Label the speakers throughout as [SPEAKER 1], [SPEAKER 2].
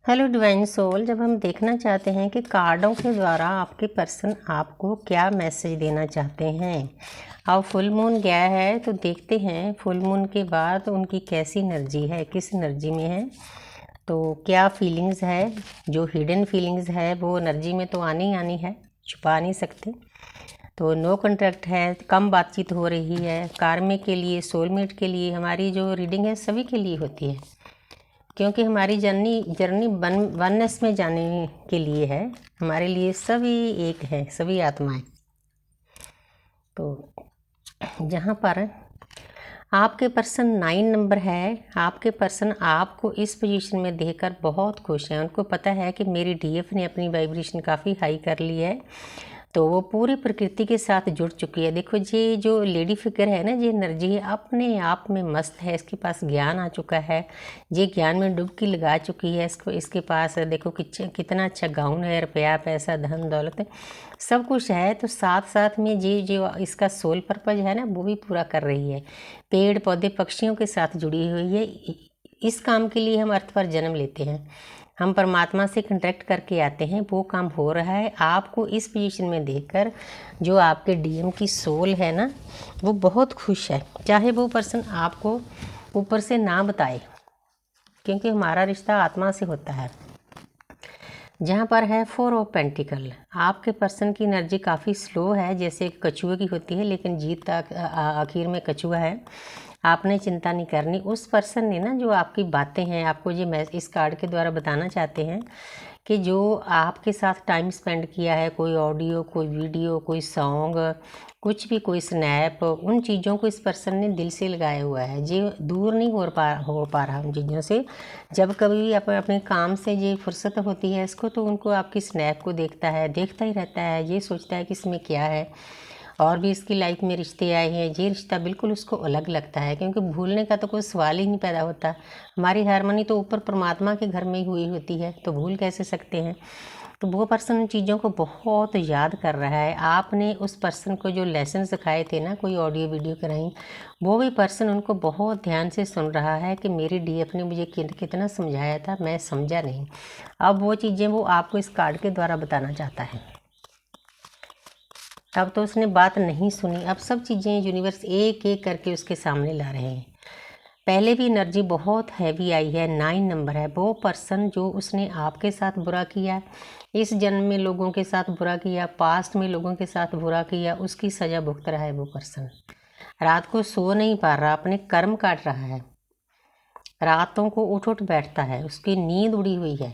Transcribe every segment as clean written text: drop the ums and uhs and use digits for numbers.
[SPEAKER 1] Hello divine soul. जब हम देखना चाहते हैं कि कार्डों के द्वारा आपके पर्सन आपको क्या मैसेज देना चाहते हैं। अब फुल मून गया है तो देखते हैं फुल मून के बाद उनकी कैसी एनर्जी है, किस एनर्जी में है, तो क्या फीलिंग्स है। जो हिडन फीलिंग्स है वो एनर्जी में तो आनी ही आनी है, छुपा नहीं सकते। तो नो कॉन्ट्रैक्ट है, कम बातचीत हो रही है। कार्मिक के लिए, सोलमेट के लिए हमारी जो रीडिंग है सभी के लिए होती है, क्योंकि हमारी जर्नी वननेस में जाने के लिए है। हमारे लिए सभी एक हैं, सभी आत्माएं। तो जहाँ पर आपके पर्सन 9 नंबर है, आपके पर्सन आपको इस पोजीशन में देखकर बहुत खुश हैं। उनको पता है कि मेरी डीएफ ने अपनी वाइब्रेशन काफ़ी हाई कर ली है, तो वो पूरी प्रकृति के साथ जुड़ चुकी है। देखो ये जो लेडी फिगर है ना, ये एनर्जी है अपने आप में मस्त है। इसके पास ज्ञान आ चुका है, ये ज्ञान में डुबकी लगा चुकी है। इसके पास देखो कितना अच्छा गाउन है, रुपया पैसा धन दौलत सब कुछ है। तो साथ साथ में ये जो इसका सोल पर्पज है ना वो भी पूरा कर रही है। पेड़ पौधे पक्षियों के साथ जुड़ी हुई है। इस काम के लिए हम अर्थ पर जन्म लेते हैं, हम परमात्मा से कंटेक्ट करके आते हैं, वो काम हो रहा है। आपको इस पोजीशन में देखकर जो आपके डीएम की सोल है ना वो बहुत खुश है, चाहे वो पर्सन आपको ऊपर से ना बताए, क्योंकि हमारा रिश्ता आत्मा से होता है। जहाँ पर है 4 ऑफ पेंटिकल, आपके पर्सन की एनर्जी काफ़ी स्लो है, जैसे कछुए की होती है, लेकिन जीत तक आखिर में कछुआ है। आपने चिंता नहीं करनी। उस पर्सन ने ना जो आपकी बातें हैं आपको ये इस कार्ड के द्वारा बताना चाहते हैं कि जो आपके साथ टाइम स्पेंड किया है, कोई ऑडियो, कोई वीडियो, कोई सॉन्ग, कुछ भी, कोई स्नैप, उन चीज़ों को इस पर्सन ने दिल से लगाया हुआ है। ये दूर नहीं हो पा रहा उन चीज़ों से। जब कभी अपने काम से ये फुर्सत होती है इसको, तो उनको आपकी स्नैप को देखता है, देखता ही रहता है, ये सोचता है कि इसमें क्या है। और भी इसकी लाइफ में रिश्ते आए हैं, ये रिश्ता बिल्कुल उसको अलग लगता है, क्योंकि भूलने का तो कोई सवाल ही नहीं पैदा होता। हमारी हारमोनी तो ऊपर परमात्मा के घर में ही हुई होती है, तो भूल कैसे सकते हैं। तो वो पर्सन उन चीज़ों को बहुत याद कर रहा है। आपने उस पर्सन को जो लेसन सिखाए थे ना, कोई ऑडियो वीडियो कराई, वो भी पर्सन उनको बहुत ध्यान से सुन रहा है कि मेरी डीएफ ने मुझे कितना समझाया था, मैं समझा नहीं। अब वो चीज़ें वो आपको इस कार्ड के द्वारा बताना चाहता है। अब तो उसने बात नहीं सुनी, अब सब चीज़ें यूनिवर्स एक एक करके उसके सामने ला रहे हैं। पहले भी एनर्जी बहुत हैवी आई है, 9 नंबर है। वो पर्सन जो उसने आपके साथ बुरा किया, इस जन्म में लोगों के साथ बुरा किया, पास्ट में लोगों के साथ बुरा किया, उसकी सज़ा भुगत रहा है। वो पर्सन रात को सो नहीं पा रहा, अपने कर्म काट रहा है, रातों को उठ उठ बैठता है, उसकी नींद उड़ी हुई है।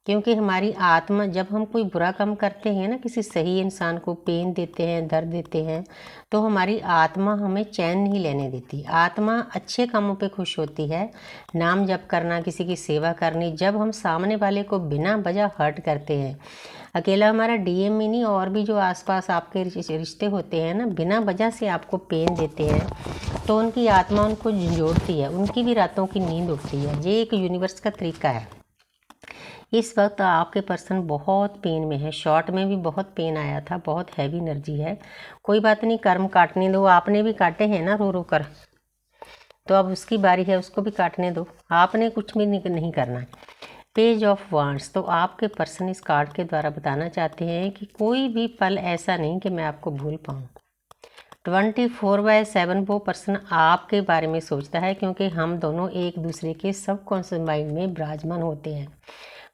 [SPEAKER 1] क्योंकि हमारी आत्मा, जब हम कोई बुरा काम करते हैं ना, किसी सही इंसान को पेन देते हैं, दर्द देते हैं, तो हमारी आत्मा हमें चैन नहीं लेने देती। आत्मा अच्छे कामों पे खुश होती है, नाम जप करना, किसी की सेवा करनी। जब हम सामने वाले को बिना वजह हर्ट करते हैं, अकेला हमारा डीएम ही नहीं, और भी जो आसपास आपके रिश्ते होते हैं ना, बिना वजह से आपको पेन देते हैं, तो उनकी आत्मा उनको झंझोड़ती है, उनकी भी रातों की नींद उठती है। ये एक यूनिवर्स का तरीका है। इस वक्त आपके पर्सन बहुत पेन में है, शॉर्ट में भी बहुत पेन आया था, बहुत हैवी एनर्जी है। कोई बात नहीं, कर्म काटने दो, आपने भी काटे हैं ना रो रो कर, तो अब उसकी बारी है, उसको भी काटने दो, आपने कुछ भी नहीं करना है। पेज ऑफ वांड्स, तो आपके पर्सन इस कार्ड के द्वारा बताना चाहते हैं कि कोई भी पल ऐसा नहीं कि मैं आपको भूल पाऊँ। 24/7 वो पर्सन आपके बारे में सोचता है, क्योंकि हम दोनों एक दूसरे के सबकॉन्शियस माइंड में विराजमान होते हैं।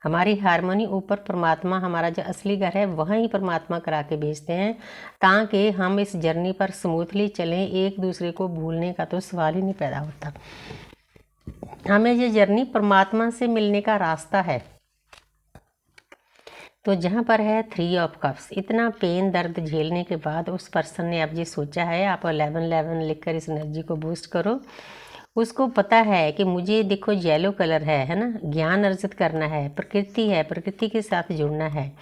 [SPEAKER 1] हमारी हारमोनी ऊपर परमात्मा, हमारा जो असली घर है वहीं परमात्मा करा के भेजते हैं, ताकि हम इस जर्नी पर स्मूथली चलें। एक दूसरे को भूलने का तो सवाल ही नहीं पैदा होता। हमें ये जर्नी परमात्मा से मिलने का रास्ता है। तो जहाँ पर है 3 ऑफ कप्स, इतना पेन दर्द झेलने के बाद उस पर्सन ने अब ये सोचा है, आप 1111 लिखकर इस एनर्जी को बूस्ट करो। उसको पता है कि मुझे, देखो येलो कलर है ना, ज्ञान अर्जित करना है, प्रकृति है, प्रकृति के साथ जुड़ना है।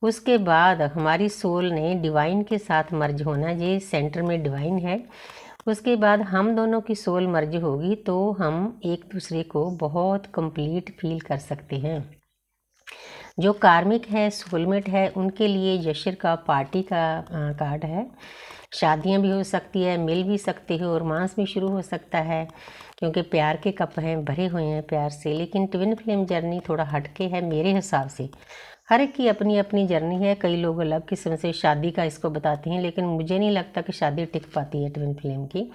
[SPEAKER 1] उसके बाद हमारी सोल ने डिवाइन के साथ मर्ज होना, ये सेंटर में डिवाइन है। उसके बाद हम दोनों की सोल मर्ज होगी, तो हम एक दूसरे को बहुत कंप्लीट फील कर सकते हैं। जो कार्मिक है, सोलमेट है, उनके लिए यशर का पार्टी का कार्ड है। शादियां भी हो सकती है, मिल भी सकते हो, रोमांस भी शुरू हो सकता है, क्योंकि प्यार के कप हैं, भरे हुए हैं प्यार से। लेकिन ट्विन फ्लेम जर्नी थोड़ा हटके है मेरे हिसाब से। हर एक की अपनी अपनी जर्नी है। कई लोग अलग किस्म से शादी का इसको बताते हैं, लेकिन मुझे नहीं लगता कि शादी टिक पाती है ट्विन फ्लेम की।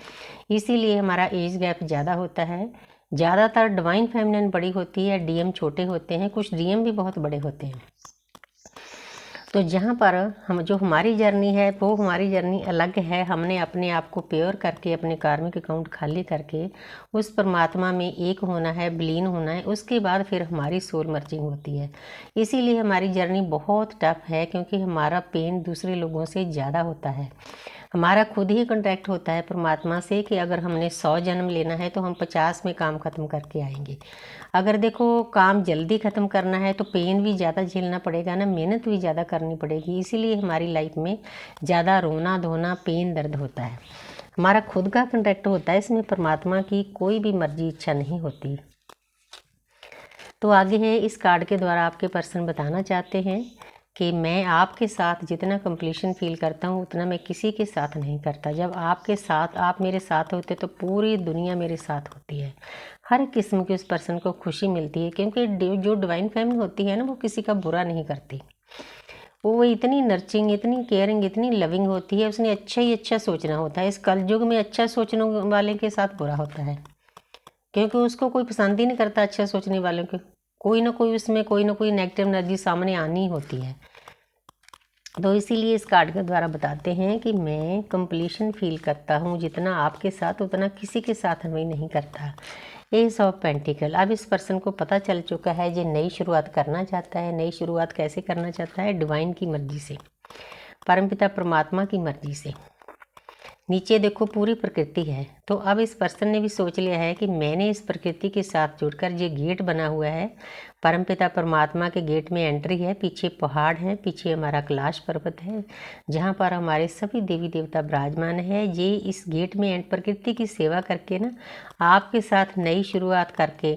[SPEAKER 1] इसीलिए हमारा एज गैप ज़्यादा होता है। ज़्यादातर डिवाइन फेमिनिन बड़ी होती है, डीएम छोटे होते हैं, कुछ डीएम भी बहुत बड़े होते हैं। तो जहाँ पर हम जो हमारी जर्नी है वो हमारी जर्नी अलग है। हमने अपने आप को प्योर करके, अपने कार्मिक अकाउंट खाली करके उस परमात्मा में एक होना है, विलीन होना है। उसके बाद फिर हमारी सोल मर्जिंग होती है। इसीलिए हमारी जर्नी बहुत टफ है, क्योंकि हमारा पेन दूसरे लोगों से ज़्यादा होता है। हमारा खुद ही कॉन्टैक्ट होता है परमात्मा से कि अगर हमने 100 जन्म लेना है तो हम 50 में काम ख़त्म करके आएंगे। अगर देखो काम जल्दी ख़त्म करना है तो पेन भी ज़्यादा झेलना पड़ेगा ना, मेहनत भी ज़्यादा करनी पड़ेगी। इसीलिए हमारी लाइफ में ज़्यादा रोना धोना, पेन दर्द होता है। हमारा खुद का कॉन्टैक्ट होता है, इसमें परमात्मा की कोई भी मर्जी इच्छा नहीं होती। तो आगे है, इस कार्ड के द्वारा आपके पर्सन बताना चाहते हैं कि मैं आपके साथ जितना कंप्लीशन फील करता हूँ उतना मैं किसी के साथ नहीं करता। जब आपके साथ, आप मेरे साथ होते तो पूरी दुनिया मेरे साथ होती है। हर किस्म की उस पर्सन को खुशी मिलती है, क्योंकि जो डिवाइन फैमिली होती है ना, वो किसी का बुरा नहीं करती। वो इतनी नर्चिंग, इतनी केयरिंग, इतनी लविंग होती है। उसने अच्छा ही अच्छा सोचना होता है। इस कलयुग में अच्छा सोचने वाले के साथ बुरा होता है, क्योंकि उसको कोई पसंद ही नहीं करता अच्छा सोचने वालों को। कोई ना कोई उसमें कोई ना कोई नेगेटिव एनर्जी सामने आनी ही होती है। तो इसीलिए इस कार्ड के द्वारा बताते हैं कि मैं कंप्लीशन फील करता हूँ जितना आपके साथ, उतना किसी के साथ मैं नहीं करता। S of pentacle. अब इस पर्सन को पता चल चुका है जो नई शुरुआत करना चाहता है। नई शुरुआत कैसे करना चाहता है? डिवाइन की मर्जी से, परमपिता परमात्मा की मर्जी से। नीचे देखो पूरी प्रकृति है। तो अब इस पर्सन ने भी सोच लिया है कि मैंने इस प्रकृति के साथ जुड़कर ये गेट बना हुआ है, परमपिता परमात्मा के गेट में एंट्री है। पीछे पहाड़ है, पीछे हमारा कैलाश पर्वत है, जहाँ पर हमारे सभी देवी देवता विराजमान है। ये इस गेट में प्रकृति की सेवा करके ना, आपके साथ नई शुरुआत करके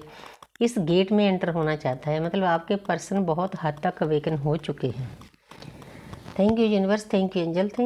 [SPEAKER 1] इस गेट में एंटर होना चाहता है। मतलब आपके पर्सन बहुत हद तक अवेकन हो चुके हैं। Thank you universe, thank you angel, thank